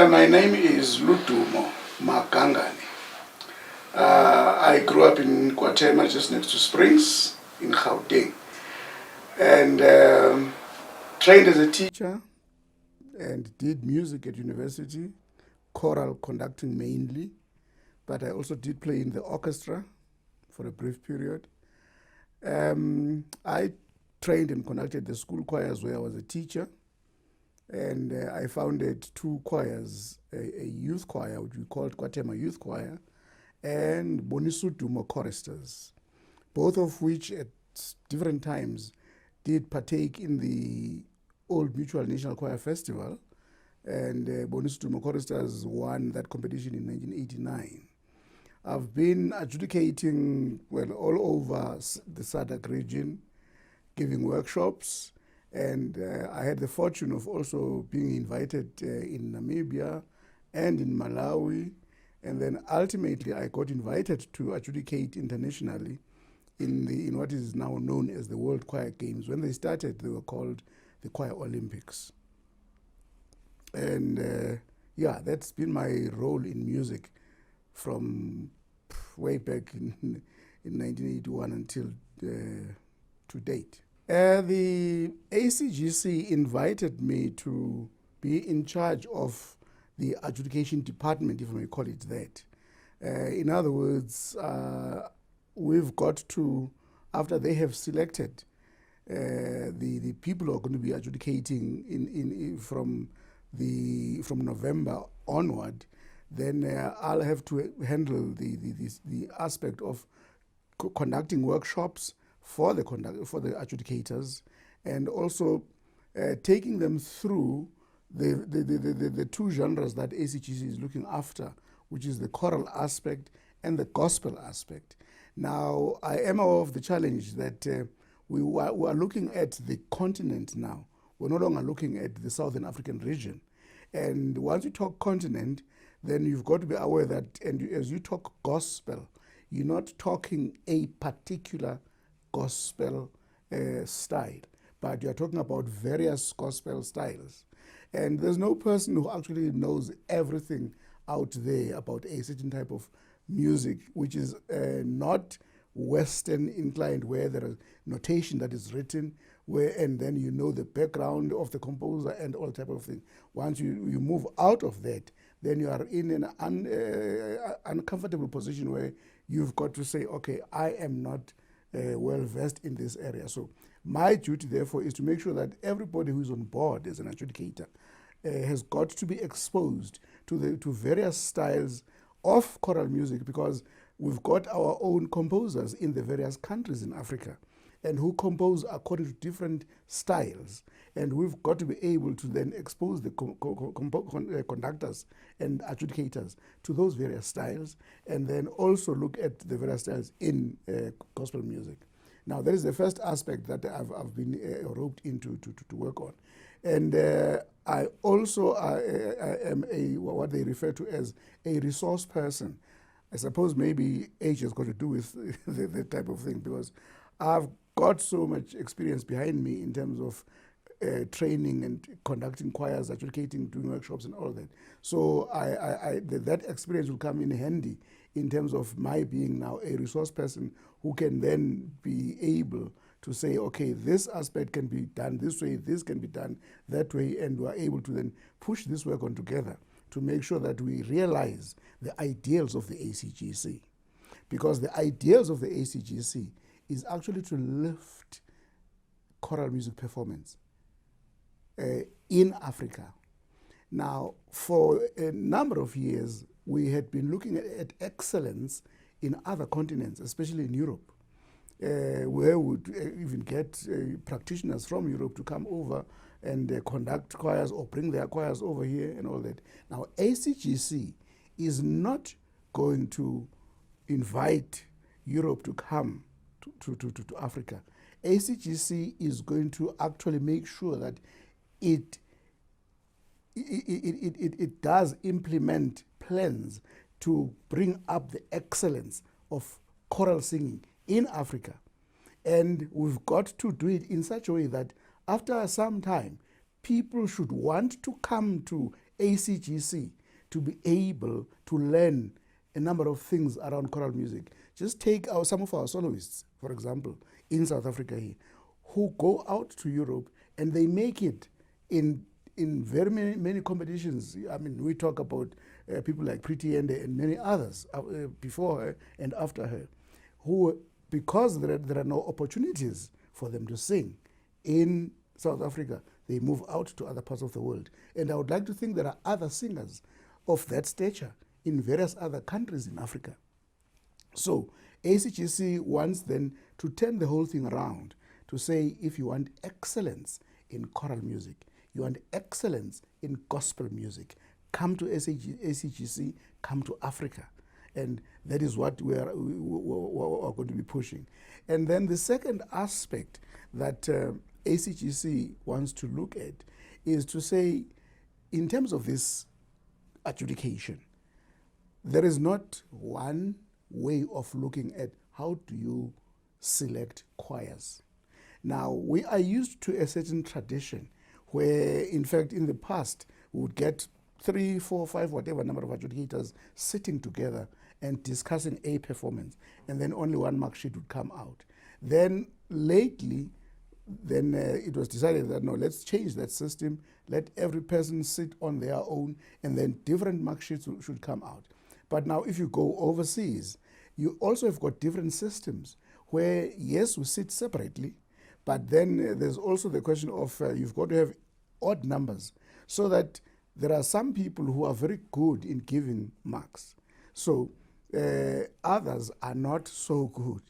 My name is Ludumo, Magangane. I grew up in Guatemala, just next to Springs, in Gauteng. And trained as a teacher and did music at university, choral conducting mainly. But I also did play in the orchestra for a brief period. I trained and conducted the school choirs where I was a teacher. And I founded two choirs, a youth choir, which we called Guatemala Youth Choir, and Ludumo choristers, both of which at different times did partake in the Old Mutual National Choir Festival. And Ludumo choristers won that competition in 1989. I've been adjudicating, all over the SADC region, giving workshops. And I had the fortune of also being invited in Namibia and in Malawi. And then ultimately I got invited to adjudicate internationally in what is now known as the World Choir Games. When they started, they were called the Choir Olympics. And that's been my role in music from way back in 1981 until to date. The ACGC invited me to be in charge of the adjudication department, if I may call it that. In other words, we've got to, after they have selected the people who are going to be adjudicating from November onward, then I'll have to handle the aspect of conducting workshops for the adjudicators, and also taking them through the two genres that ACGC is looking after, which is the choral aspect and the gospel aspect. Now, I am aware of the challenge that we are looking at the continent now. We're no longer looking at the Southern African region. And once you talk continent, then you've got to be aware that, and as you talk gospel, you're not talking a particular gospel style, but you're talking about various gospel styles. And there's no person who actually knows everything out there about a certain type of music, which is not Western inclined, where there is notation that is written, and then you know the background of the composer and all type of thing. Once you move out of that, then you are in an uncomfortable position where you've got to say, okay, I am not well versed in this area. So my duty, therefore, is to make sure that everybody who is on board as an adjudicator has got to be exposed to various styles of choral music, because we've got our own composers in the various countries in Africa, and who compose according to different styles. And we've got to be able to then expose the conductors and adjudicators to those various styles, and then also look at the various styles in gospel music. Now, that is the first aspect that I've been roped into to work on. And I also am what they refer to as a resource person. I suppose maybe age has got to do with that type of thing, because I've got so much experience behind me in terms of training and conducting choirs, adjudicating, doing workshops and all that. So that experience will come in handy in terms of my being now a resource person who can then be able to say, okay, this aspect can be done this way, this can be done that way, and we are able to then push this work on together to make sure that we realize the ideals of the ACGC. Because the ideals of the ACGC is actually to lift choral music performance in Africa. Now, for a number of years, we had been looking at excellence in other continents, especially in Europe, where we would even get practitioners from Europe to come over and conduct choirs or bring their choirs over here and all that. Now, ACGC is not going to invite Europe to come to Africa. ACGC is going to actually make sure that it does implement plans to bring up the excellence of choral singing in Africa. And we've got to do it in such a way that after some time, people should want to come to ACGC to be able to learn a number of things around choral music. Just take some of our soloists, for example, in South Africa here, who go out to Europe and they make it in very many competitions. I mean, we talk about people like Pretty Ende and many others before her and after her, who, because there are no opportunities for them to sing in South Africa, they move out to other parts of the world. And I would like to think there are other singers of that stature in various other countries in Africa. So ACGC wants then to turn the whole thing around to say, if you want excellence in choral music, you want excellence in gospel music, come to ACGC, come to Africa. And that is what we are going to be pushing. And then the second aspect that ACGC wants to look at is to say, in terms of this adjudication, there is not one way of looking at how do you select choirs. Now, we are used to a certain tradition where, in fact, in the past, we would get 3, 4, 5, whatever number of adjudicators sitting together and discussing a performance, and then only one mark sheet would come out. Then lately, it was decided that no, let's change that system, let every person sit on their own, and then different mark sheets should come out. But now if you go overseas, you also have got different systems where, yes, we sit separately, but then there's also the question of you've got to have odd numbers so that there are some people who are very good in giving marks. So others are not so good.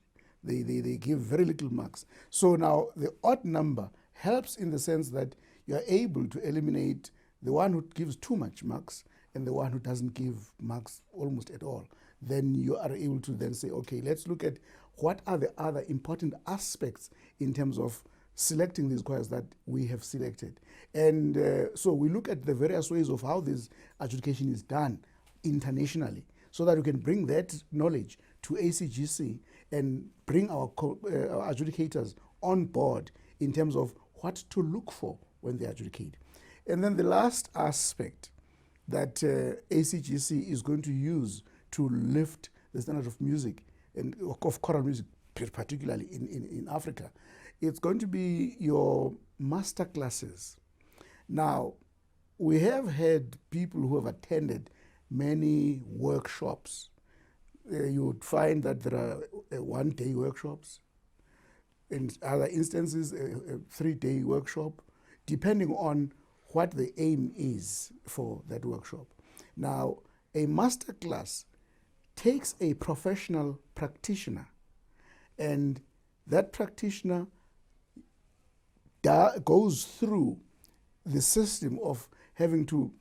They give very little marks. So now the odd number helps in the sense that you are able to eliminate the one who gives too much marks and the one who doesn't give marks almost at all. Then you are able to then say, okay, let's look at what are the other important aspects in terms of selecting these choirs that we have selected. And so we look at the various ways of how this adjudication is done internationally so that we can bring that knowledge to ACGC and bring our adjudicators on board in terms of what to look for when they adjudicate. And then the last aspect that ACGC is going to use to lift the standard of music and of choral music, particularly in Africa, it's going to be your master classes. Now, we have had people who have attended many workshops. You would find that there are one-day workshops, in other instances, a 3-day workshop, depending on what the aim is for that workshop. Now, a master class takes a professional practitioner, and that practitioner goes through the system of having to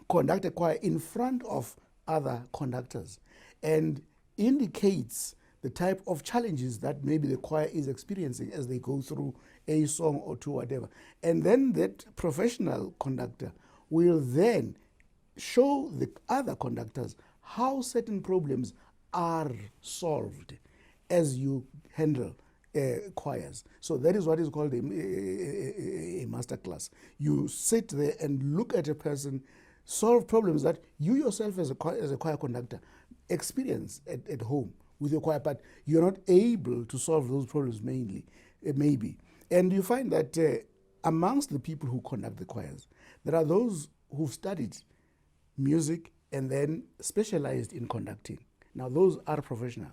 conduct a choir in front of other conductors and indicates the type of challenges that maybe the choir is experiencing as they go through a song or two, whatever. And then that professional conductor will then show the other conductors how certain problems are solved as you handle choirs. So that is what is called a master class. You sit there and look at a person, solve problems that you yourself as a choir conductor experience at home with your choir, but you're not able to solve those problems maybe. And you find that amongst the people who conduct the choirs, there are those who've studied music and then specialized in conducting. Now those are professional.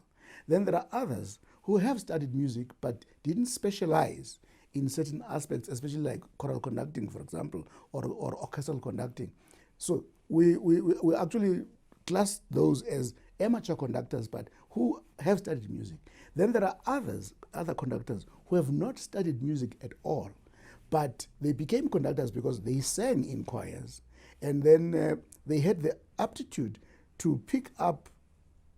Then there are others who have studied music but didn't specialize in certain aspects, especially like choral conducting, for example, or orchestral conducting. So we actually class those as amateur conductors, but who have studied music. Then there are other conductors who have not studied music at all, but they became conductors because they sang in choirs, and then they had the aptitude to pick up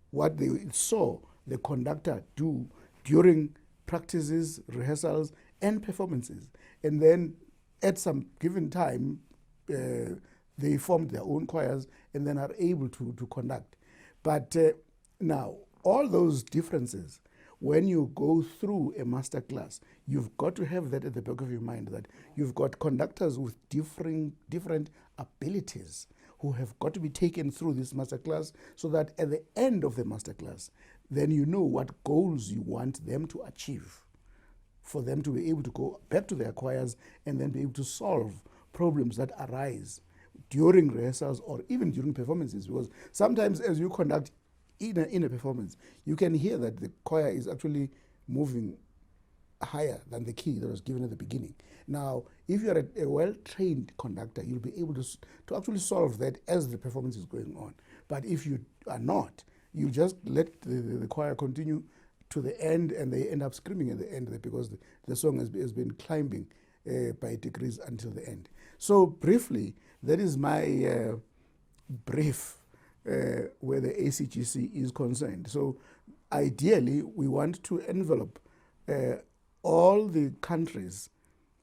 what they saw the conductor do during practices, rehearsals, and performances. And then at some given time, they formed their own choirs and then are able to conduct. But now, all those differences when you go through a master class, you've got to have that at the back of your mind, that you've got conductors with different abilities who have got to be taken through this master class, so that at the end of the master class, then you know what goals you want them to achieve, for them to be able to go back to their choirs and then be able to solve problems that arise during rehearsals or even during performances. Because sometimes as you conduct in a performance, you can hear that the choir is actually moving higher than the key that was given at the beginning. Now, if you're a well-trained conductor, you'll be able to actually solve that as the performance is going on. But if you are not, you just let the choir continue to the end, and they end up screaming at the end because the song has been climbing by degrees until the end. So briefly, that is my brief where the ACGC is concerned. So ideally, we want to envelope all the countries,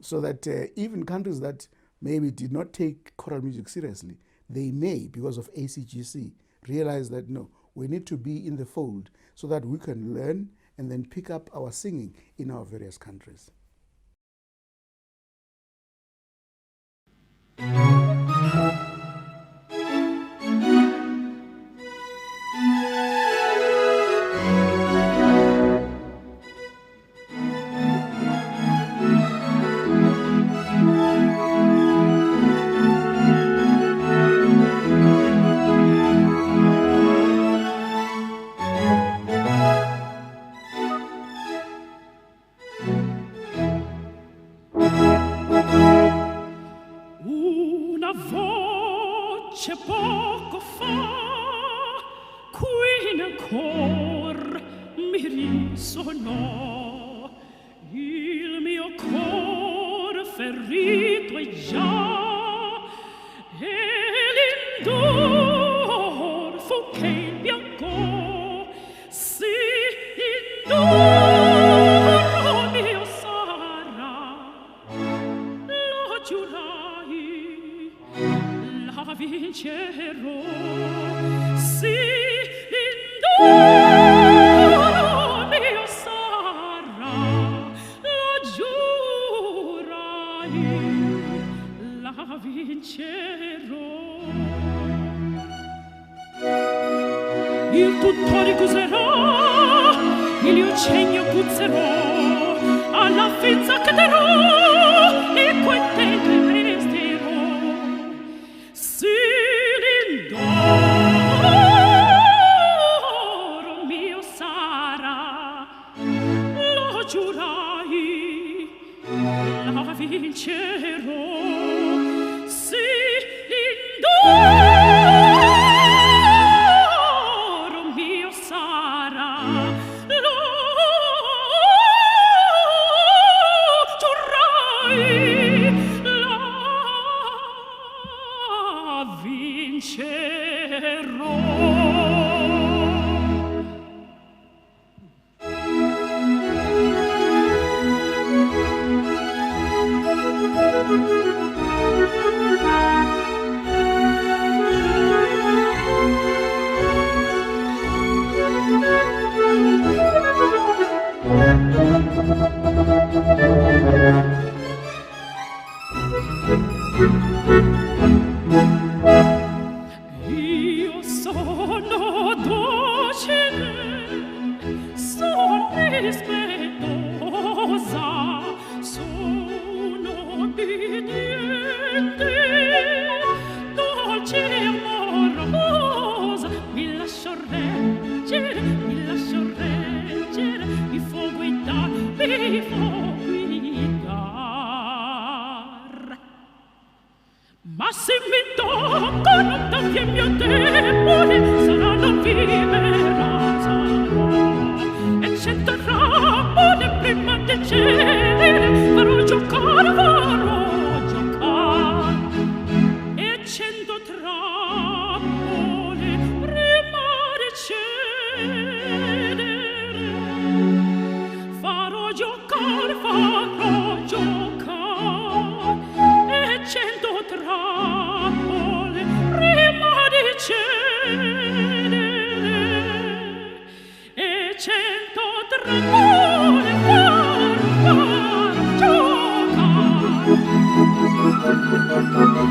so that even countries that maybe did not take choral music seriously, they may, because of ACGC, realize that no, we need to be in the fold so that we can learn and then pick up our singing in our various countries. Poco fa, qui nel cor mi risonò, il mio cor ferito è già, e l'indor fu che il bianco, sì, l'indor mio sarà, lo giurai, la vincerò, sì, l'indoro mio sarà, lo giurai, la vincerò. Il tutto ricuserò, il io puzzerò, alla fin zaccaterò, e contento resterò. Sì, l'indoro mio sarà, lo giurai, la vincerò. Sì, l'indoro mio sarà, lo giurai, la vincerò. Io sono docile, sono rispettosa, sono obbediente, dolce e amorosa, mi lascio reggere, mi fo guidar, mi fo guidar. Ma se mi toccano tanti il mio debole, sarà la vivera, sarò, e 100 rabbone prima di cedere, farò giocare, e 100 trappole prima di cedere, farò giocare, e 100 trappole prima di cedere, e 100 trappole trappone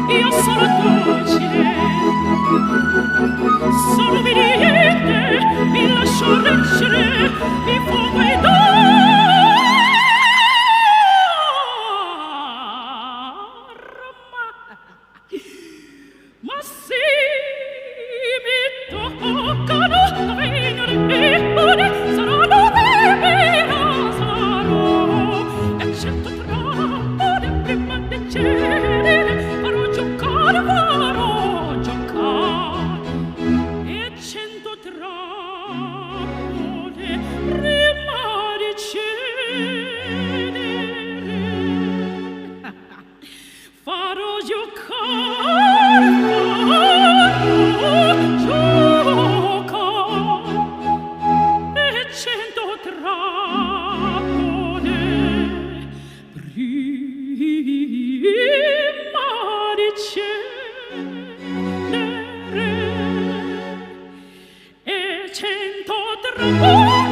io sono docile, sono obbediente, mi lascio reggere, mi fuoco e ma sì, mi toccano a venire e saranno vera, sarò e 100 trappole prima di cedere farò giocare e 100 trappole prima di cedere farò giocare e 100 trappole prima di cedere e 100 trappole